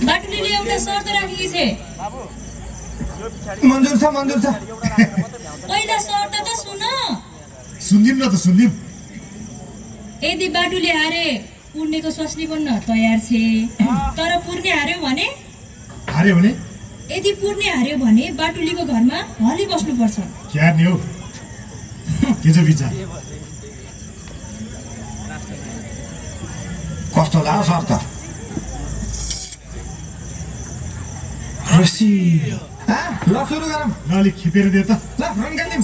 बाटुलीले एउटा शर्त राखेकी छे। मन्जुर छ पहिला शर्त त सुन। सुन्दिम न त सुन्दिम। यदि बाटुले हारे पुर्नेको स्वास्नी बन्न तयार छे, तर पुर्ने हार्यो भने यदि पुर्ने हार्यो भने बाटुलीको घरमा हली बस्नुपर्छ। क्या नि हो के छ विचार? कस्तो लाग्यो शर्त? रसी ल सुरु गरौँ। ल अलिक खिपेर दे त। ल रङ्गालिम।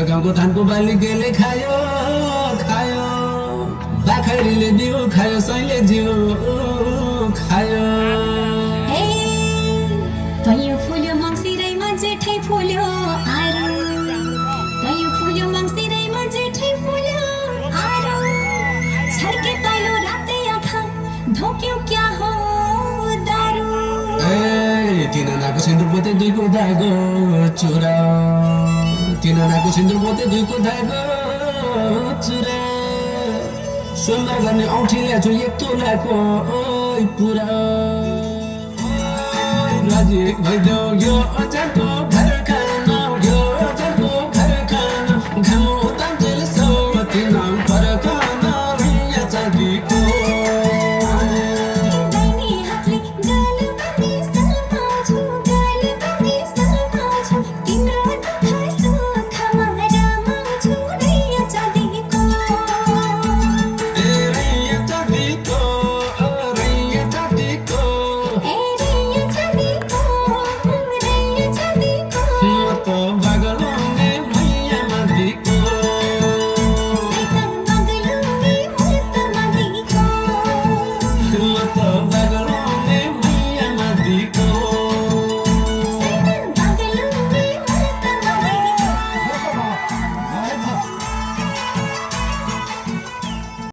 गाउँको धानको बाली गेले खायो बाखरीले दियो खायो सैले दियो खायो। कैयो फुल्यो मङ्सिरैमा जेठै फुल्यो आरो, कैयो फुल्यो मङ्सिरैमा जेठै फुल्यो आरो, छर्के पाइलो रातै आँखा धोक्यो क्या हो दारू। तिनानाको सिन्दुर पोते दुईको धागो चुरा, तिनानाको सिन्दुर पोते दुईको धागो चुरा, सुन्दर गर्ने औँठी ल्याएको एक तोलाको पुरा। नजिक भइदेऊ यो अचारको घर